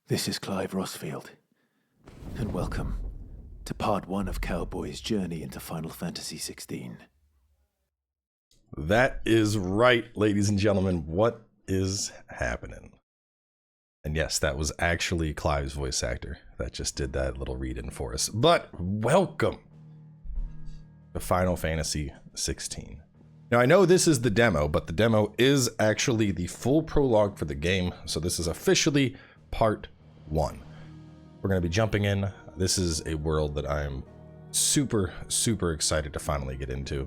This is Clive Rosfield, and welcome to part 1 of Cowboy's journey into Final Fantasy XVI. That is right, ladies and gentlemen. What is happening? And yes, that was actually Clive's voice actor that just did that little read-in for us. But welcome to Final Fantasy XVI. Now, I know this is the demo, but the demo is actually the full prologue for the game. So this is officially part 1. We're going to be jumping in. This is a world that I'm super excited to finally get into.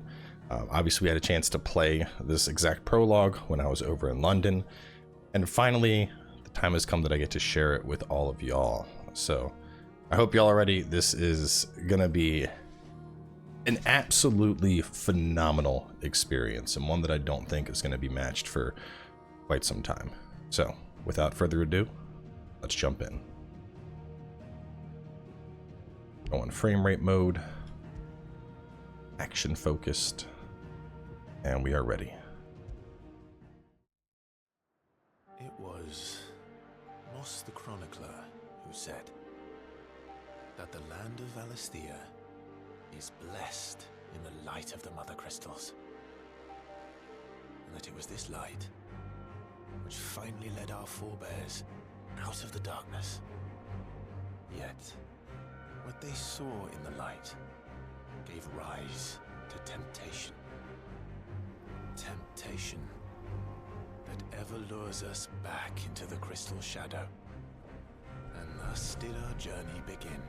Obviously, we had a chance to play this exact prologue when I was over in London. And finally, the time has come that I get to share it with all of y'all. So I hope y'all are ready. This is going to be an absolutely phenomenal experience, and one that I don't think is going to be matched for quite some time. So without further ado, let's jump in. Go in frame rate mode, action focused, and we are ready. It was Moss the Chronicler who said that the land of Valisthea is blessed in the light of the Mothercrystals, and that it was this light which finally led our forebears out of the darkness. Yet, what they saw in the light gave rise to temptation. Temptation that ever lures us back into the crystal shadow. And thus did our journey begin.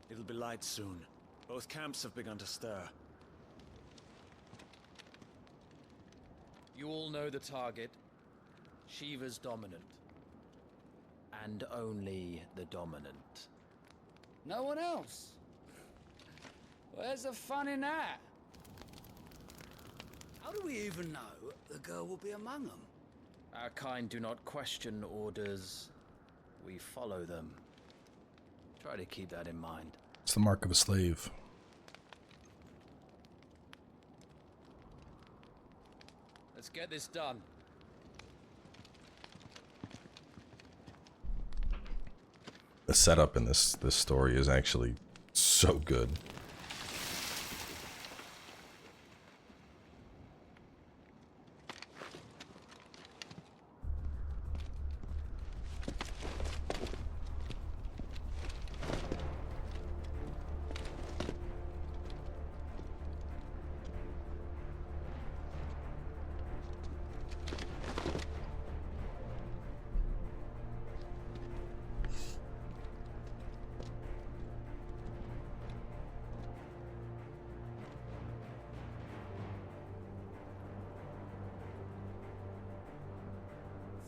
It'll be light soon. Both camps have begun to stir. You all know the target. Shiva's dominant. And only the dominant. No one else? Where's the fun in that? How do we even know the girl will be among them? Our kind do not question orders. We follow them. Try to keep that in mind. It's the mark of a slave. Let's get this done. The setup in this story is actually so good.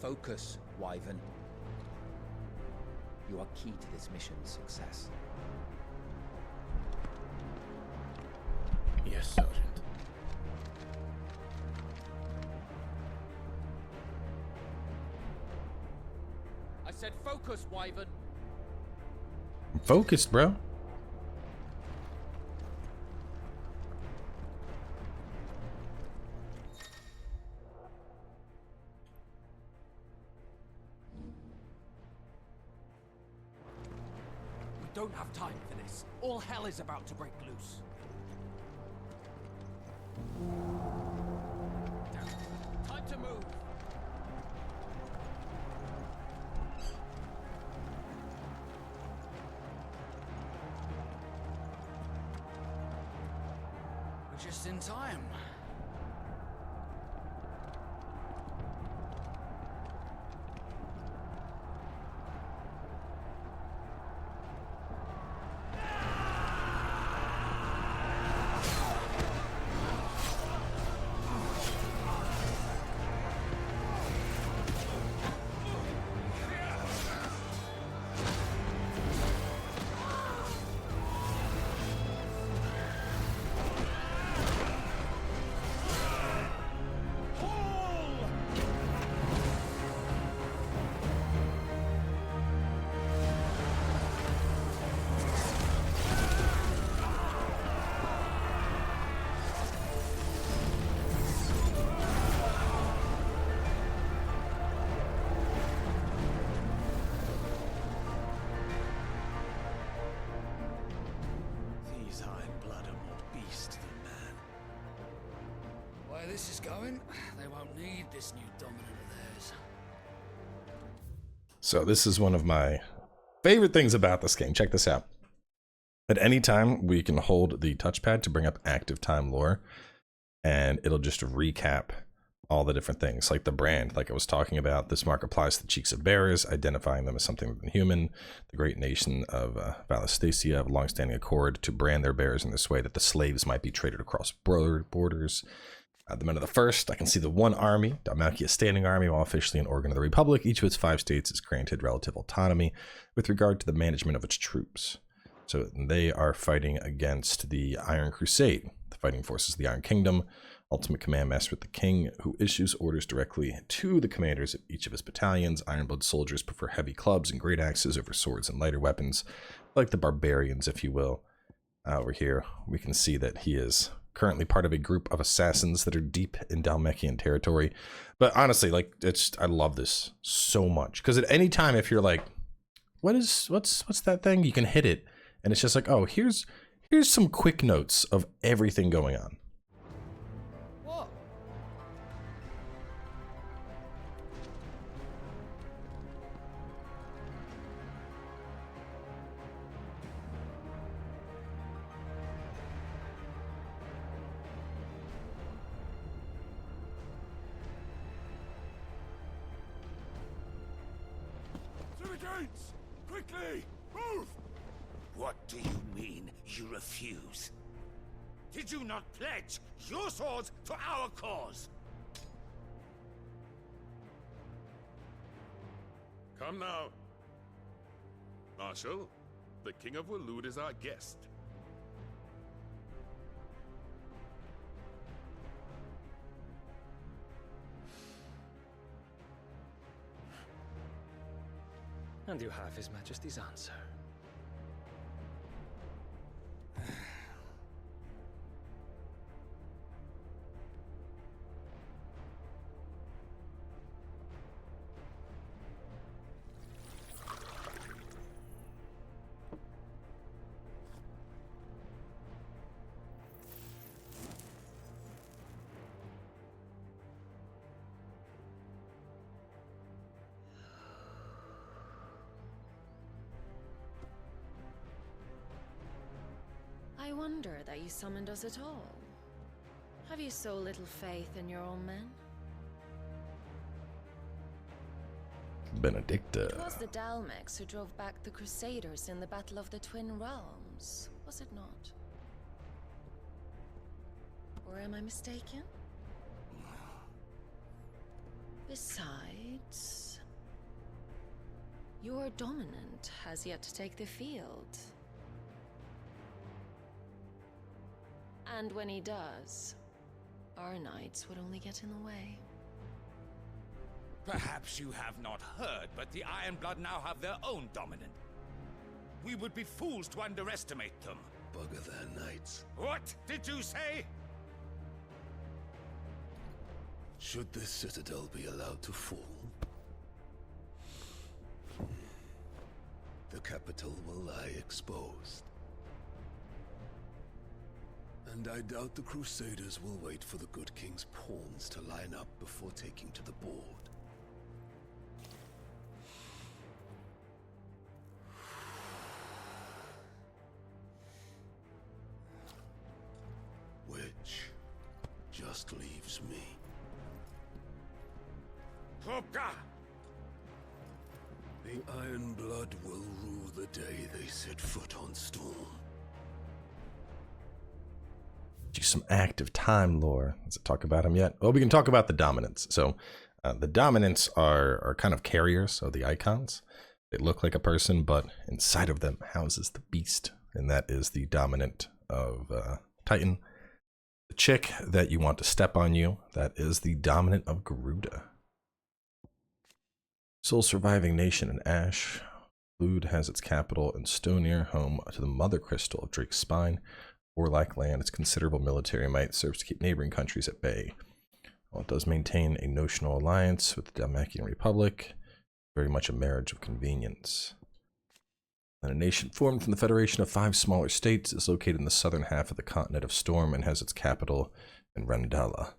Focus, Wyvern. You are key to this mission's success. Yes, Sergeant. I said focus, Wyvern. I'm focused, bro. We don't have time for this. All hell is about to break loose. Time to move. We're just in time. These ironblood are more beast than man. Where this is going, they won't need this new dominant of theirs. So this is one of my favorite things about this game. Check this out. At any time, we can hold the touchpad to bring up active time lore, and it'll just recap all the different things, like the brand, like I was talking about. This mark applies to the cheeks of bearers, identifying them as something human. The great nation of Valisthea have a long-standing accord to brand their bearers in this way, that the slaves might be traded across borders. The men of the first, I can see the one army, Dalmacia's standing army, while officially an organ of the Republic. Each of its 5 states is granted relative autonomy with regard to the management of its troops. So they are fighting against the Iron Crusade, the fighting forces of the Iron Kingdom. Ultimate command master with the king, who issues orders directly to the commanders of each of his battalions. Ironblood soldiers prefer heavy clubs and great axes over swords and lighter weapons, like the barbarians, if you will. Over here, we can see that he is currently part of a group of assassins that are deep in Dalmacian territory. But honestly, like, I love this so much, because at any time, if you're like, what's that thing, you can hit it, and it's just like, oh, here's some quick notes of everything going on. What? Through the gates! Quickly! Move! What do you mean, you refuse? Did you not pledge your swords to our cause? Come now. Marshal, the King of Waloed is our guest. And you have His Majesty's answer. I wonder that you summoned us at all. Have you so little faith in your own men? Benedicta. It was the Dalmex who drove back the Crusaders in the Battle of the Twin Realms, was it not? Or am I mistaken? Besides, your dominant has yet to take the field. And when he does, our knights would only get in the way. Perhaps you have not heard, but the Ironblood now have their own dominant. We would be fools to underestimate them. Bugger their knights. What did you say? Should this citadel be allowed to fall, the capital will lie exposed. And I doubt the Crusaders will wait for the good king's pawns to line up before taking to the board. Which just leaves me. Hopka! The Ironblood will rue the day they set foot on Storm. Do some active time lore. Let's talk about them yet. Well, we can talk about the dominants. So the dominants are kind of carriers of the Eikons. They look like a person, but inside of them houses the beast, and that is the dominant of Titan. The chick that you want to step on you, that is the dominant of Garuda. Sole surviving nation in Ash. Lud has its capital in Stonir, home to the Mother Crystal of Drake's Spine. Warlike land, its considerable military might serves to keep neighboring countries at bay. While it does maintain a notional alliance with the Dalmacian Republic, very much a marriage of convenience. And a nation formed from the federation of 5 smaller states is located in the southern half of the continent of Storm and has its capital in Randala.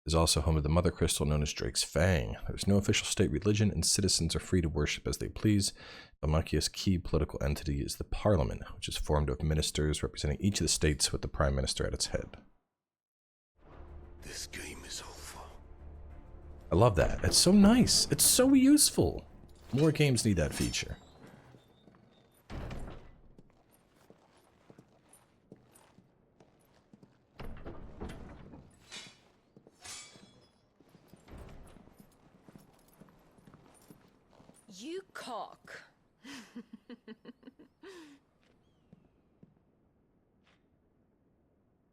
It is also home to the Mother Crystal known as Drake's Fang. There is no official state religion, and citizens are free to worship as they please. Dalmacia's key political entity is the Parliament, which is formed of ministers representing each of the states with the Prime Minister at its head. This game is over. I love that. It's so nice. It's so useful. More games need that feature. You cock.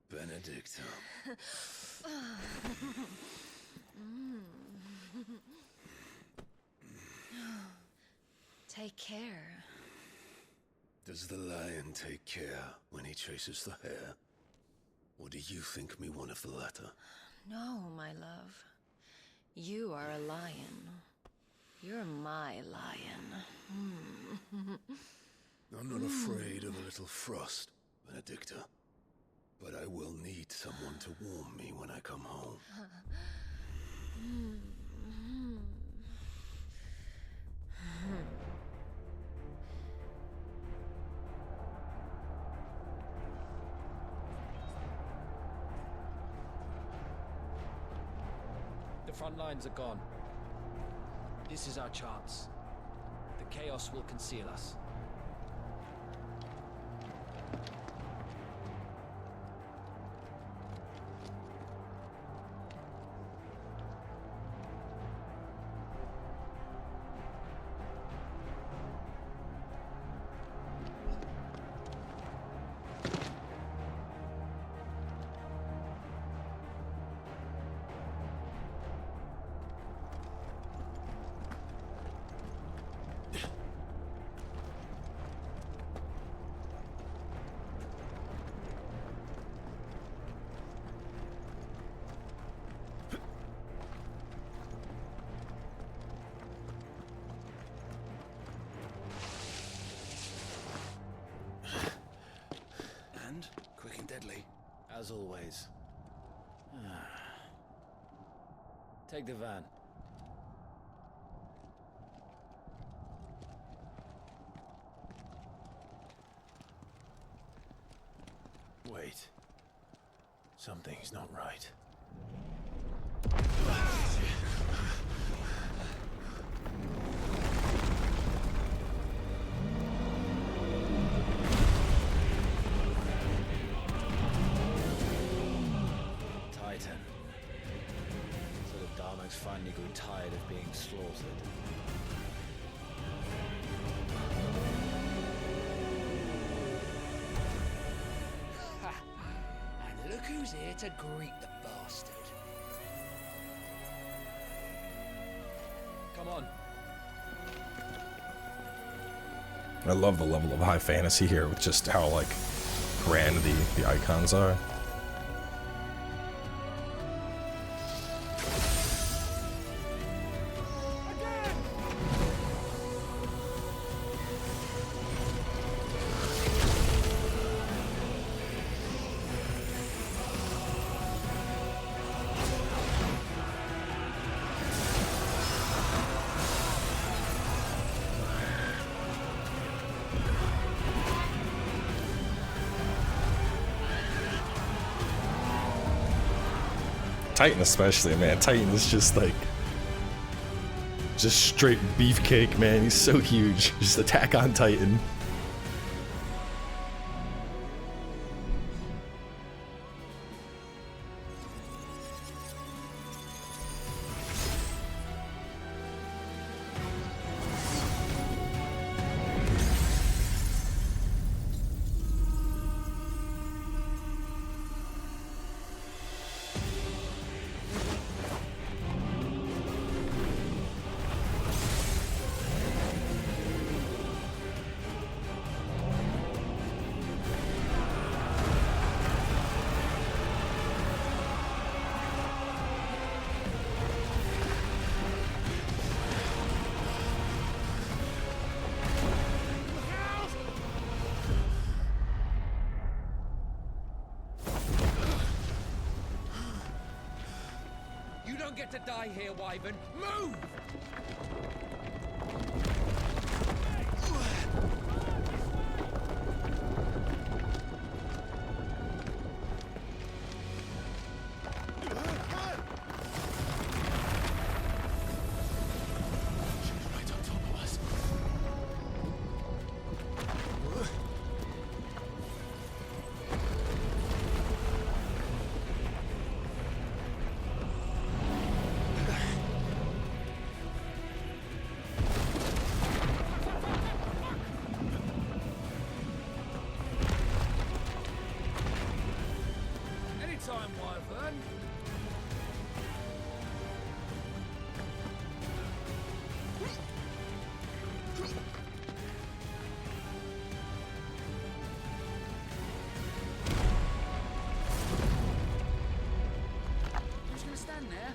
Benedicta. Take care. Does the lion take care when he chases the hare? Or do you think me one of the latter? No, my love. You are a lion. You're my lion. I'm not afraid of a little frost, Benedicta. But I will need someone to warm me when I come home. The front lines are gone. This is our chance. The chaos will conceal us. Quick and deadly. As always. Take the van. Wait. Something's not right. Titan. So the Darmaks finally grew tired of being slaughtered. And look who's here to greet the bastard. Come on. I love the level of high fantasy here with just how, like, grand the Eikons are. Titan especially, man. Titan is just like, just straight beefcake, man. He's so huge. Just attack on Titan. You don't get to die here, Wyvern. Move! Anytime, Wyvern. Who's gonna stand there?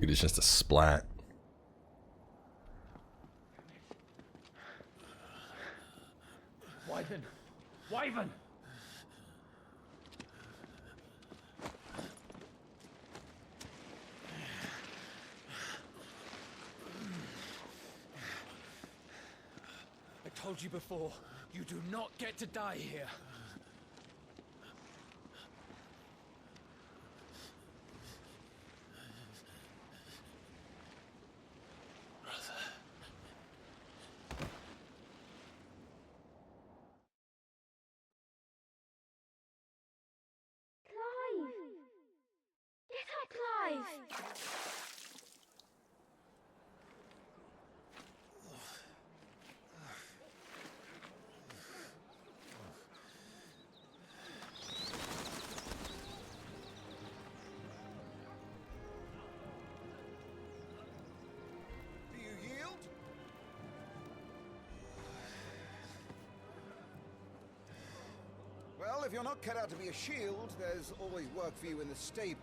It is just a splat. Wyvern! Wyvern! I told you before, you do not get to die here. if you're not cut out to be a shield, there's always work for you in the stables.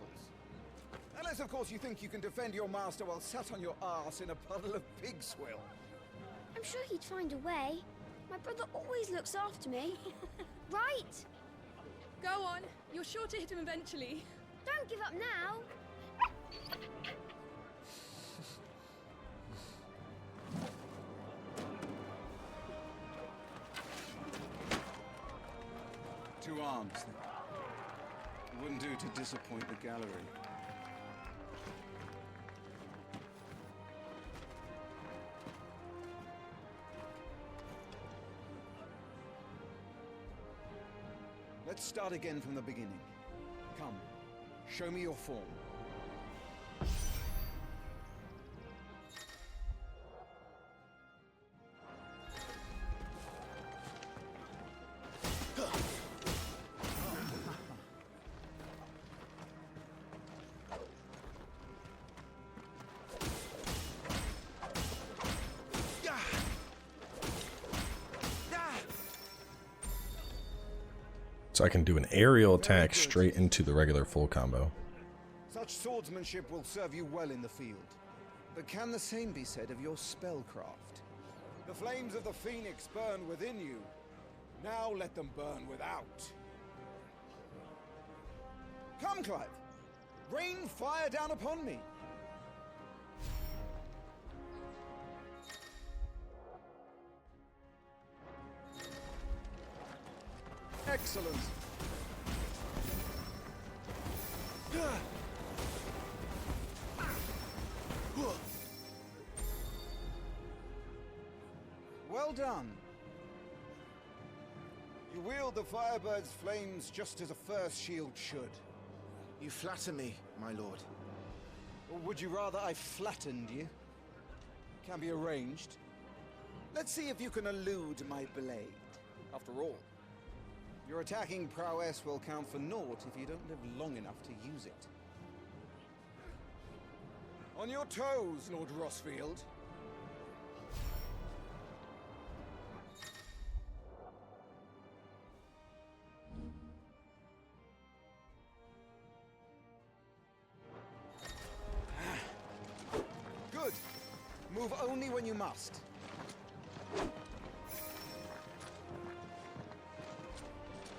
Unless, of course, you think you can defend your master while sat on your arse in a puddle of pig swill. I'm sure he'd find a way. My brother always looks after me. Right? Go on. You're sure to hit him eventually. Don't give up now. Two arms, then. It wouldn't do to disappoint the gallery. Let's start again from the beginning. Come, show me your form. So I can do an aerial attack straight into the regular full combo. Such swordsmanship will serve you well in the field. But can the same be said of your spellcraft? The flames of the Phoenix burn within you. Now let them burn without. Come, Clive. Rain fire down upon me. Excellent. Well done. You wield the Firebird's flames just as a first shield should. You flatter me, my lord. Or would you rather I flattened you? Can be arranged. Let's see if you can elude my blade. After all, your attacking prowess will count for naught if you don't live long enough to use it. On your toes, Lord Rosfield. Good. Move only when you must.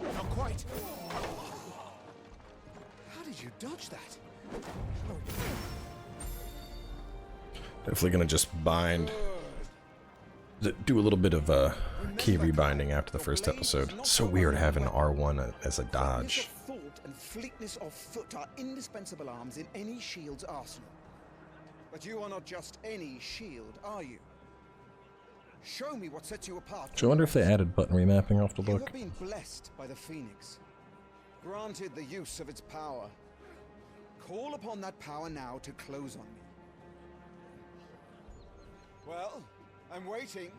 Not quite. How did you dodge that? Definitely gonna just bind. Do a little bit of key rebinding after the first episode. It's so weird having R1 as a dodge. Thought and fleetness of foot are indispensable arms in any shield's arsenal. But you are not just any shield, are you? Show me what sets you apart. So I wonder if they added button remapping off the You book. have been blessed by the Phoenix, granted the use of its power. Call upon that power now to close on me. Well, I'm waiting.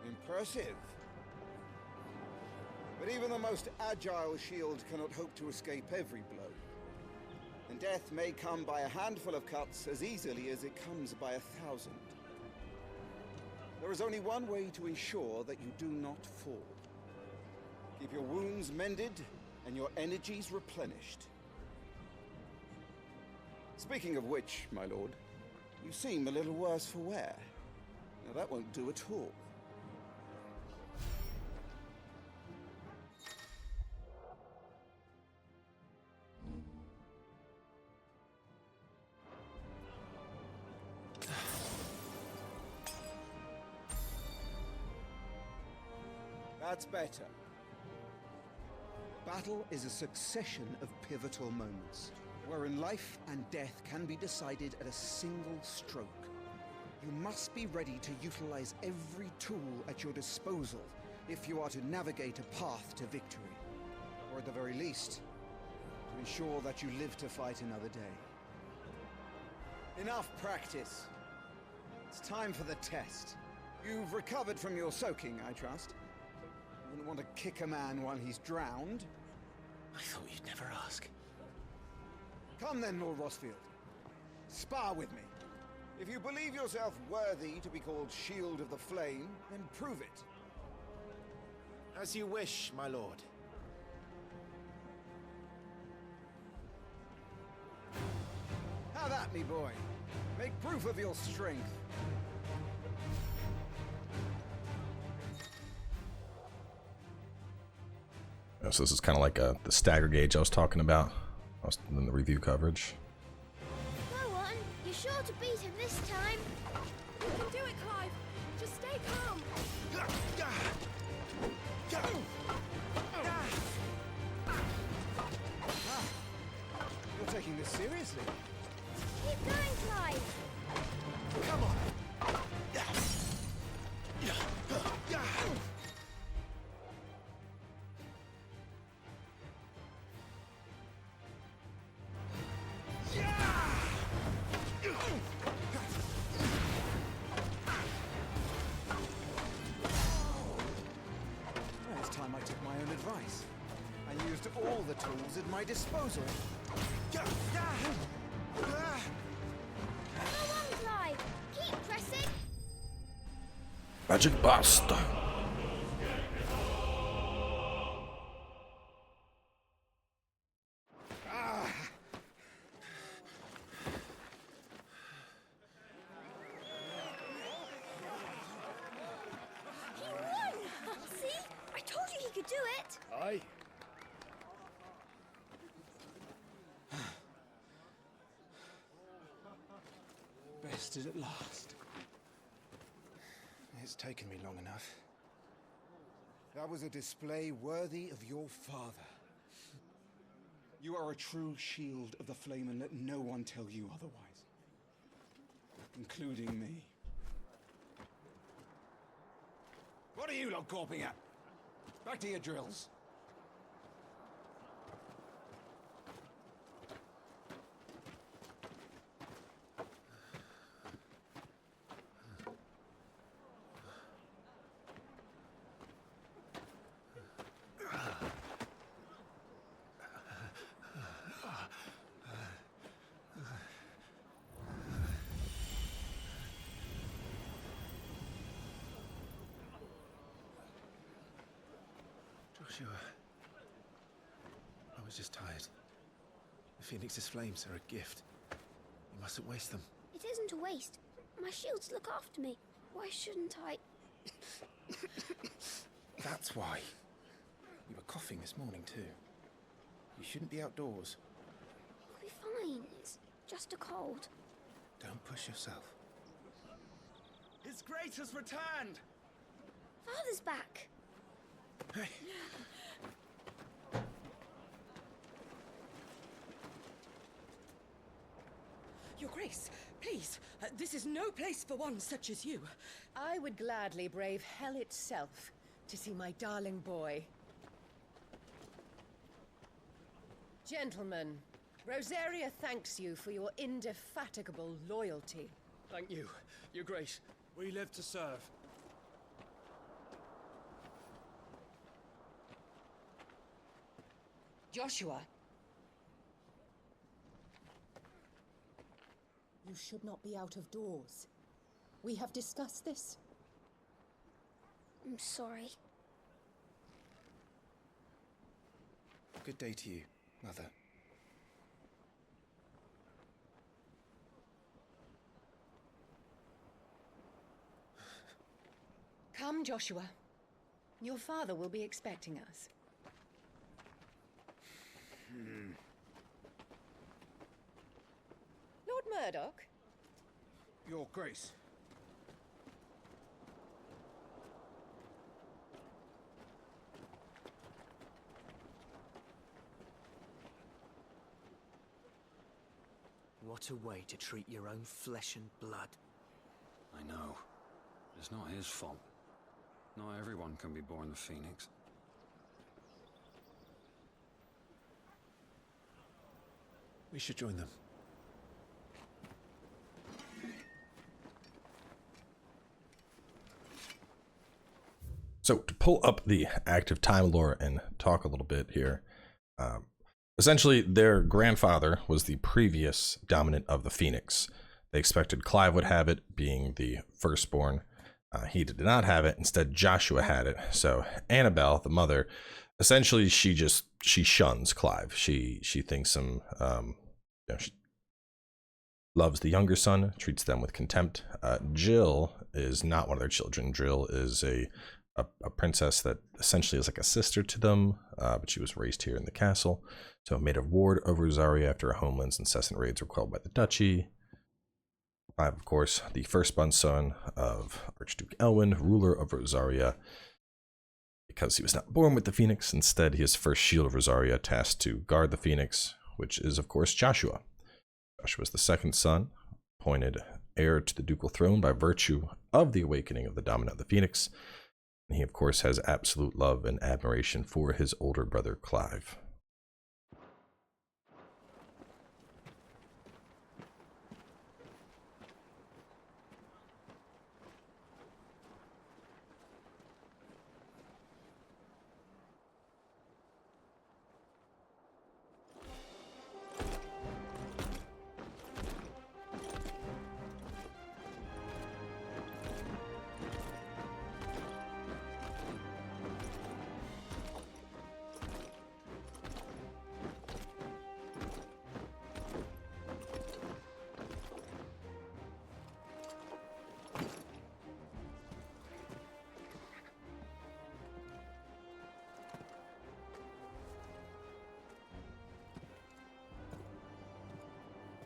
Impressive. But even the most agile shield cannot hope to escape every blow. And death may come by a handful of cuts as easily as it comes by 1,000. There is only one way to ensure that you do not fall. Keep your wounds mended and your energies replenished. Speaking of which, my lord, you seem a little worse for wear. Now that won't do at all. That's better. Battle is a succession of pivotal moments, wherein life and death can be decided at a single stroke. You must be ready to utilize every tool at your disposal if you are to navigate a path to victory, or at the very least, to ensure that you live to fight another day. Enough practice. It's time for the test. You've recovered from your soaking, I trust. You wouldn't want to kick a man while he's drowned. I thought you'd never ask. Come then, Lord Rosfield. Spar with me. If you believe yourself worthy to be called Shield of the Flame, then prove it. As you wish, my lord. Have at me, boy. Make proof of your strength. So this is kind of like the stagger gauge I was talking about in the review coverage. Go on. You're sure to beat him this time. You can do it, Clive. Just stay calm. You're taking this seriously. Keep going, Clive. Come on. Well, it's time I took my own advice and used all the tools at my disposal. Go on, Clive. Keep pressing. Magic Blast. He won! See? I told you he could do it. Aye. Bested at last. It's taken me long enough. That was a display worthy of your father. You are a true Shield of the Flame, and let no one tell you otherwise. Including me. What are you lot gawping at? Back to your drills. Joshua. I was just tired. The Phoenix's flames are a gift. You mustn't waste them. It isn't a waste. My shields look after me. Why shouldn't I? That's why. You were coughing this morning too. You shouldn't be outdoors. I'll be fine. It's just a cold. Don't push yourself. His Grace has returned! Father's back. Hey. Your Grace, please, this is no place for one such as you. I would gladly brave hell itself to see my darling boy. Gentlemen, Rosaria thanks you for your indefatigable loyalty. Thank you, Your Grace. We live to serve. Joshua. You should not be out of doors. We have discussed this. I'm sorry. Good day to you, Mother. Come, Joshua. Your father will be expecting us. Lord Murdoch? Your Grace. What a way to treat your own flesh and blood. I know. It's not his fault. Not everyone can be born the Phoenix. We should join them. So to pull up the active time lore and talk a little bit here, essentially their grandfather was the previous dominant of the Phoenix. They expected Clive would have it, being the firstborn. He did not have it. Instead, Joshua had it. So Annabelle, the mother, essentially she shuns Clive. She thinks him, she loves the younger son, treats them with contempt. Jill is not one of their children. Jill is a princess that essentially is like a sister to them, but she was raised here in the castle. So made a ward of Rosaria after her homeland's incessant raids were quelled by the duchy. Clive, of course, the firstborn son of Archduke Elwyn, ruler of Rosaria. Because he was not born with the Phoenix, instead he is first Shield of Rosaria, tasked to guard the Phoenix, which is, of course, Joshua. Joshua is the second son, appointed heir to the ducal throne by virtue of the awakening of the dominant of the Phoenix. And he, of course, has absolute love and admiration for his older brother, Clive.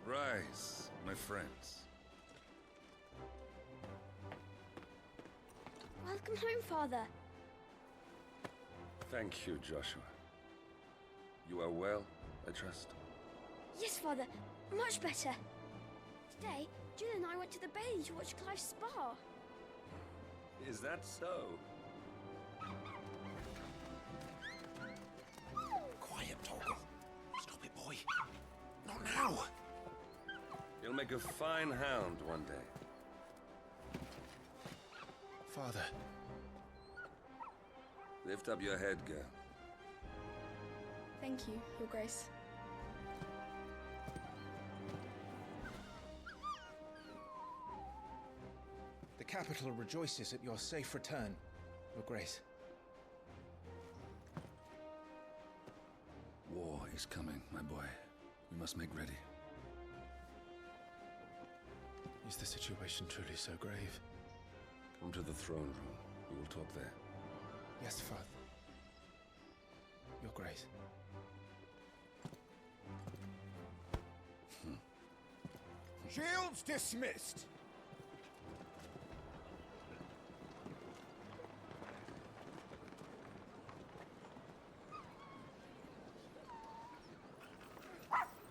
Rise, my friends. Welcome home, Father. Thank you, Joshua. You are well, I trust? Yes, Father. Much better. Today, Jill and I went to the bathing to watch Clive's spa. Is that so? Quiet, Toggle. Stop it, boy. Not now. You'll make a fine hound one day. Father. Lift up your head, girl. Thank you, Your Grace. The capital rejoices at your safe return, Your Grace. War is coming, my boy. We must make ready. Is the situation truly so grave? Come to the throne room. We will talk there. Yes, Father. Your Grace. Shields dismissed.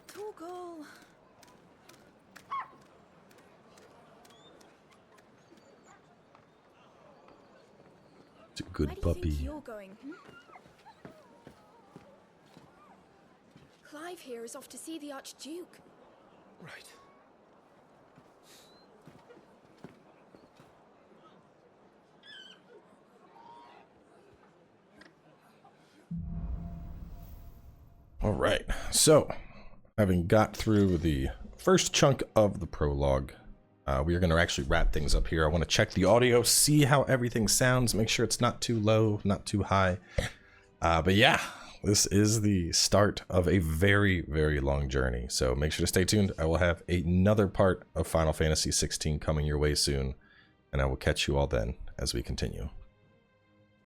Toggle. It's a good Where do puppy. you think you're going? Clive here is off to see the Archduke. Right. All right, so having got through the first chunk of the prologue, we are going to actually wrap things up here. I want to check the audio, see how everything sounds, make sure it's not too low, not too high. But yeah, this is the start of a very, very long journey. So make sure to stay tuned. I will have another part of Final Fantasy XVI coming your way soon, and I will catch you all then as we continue.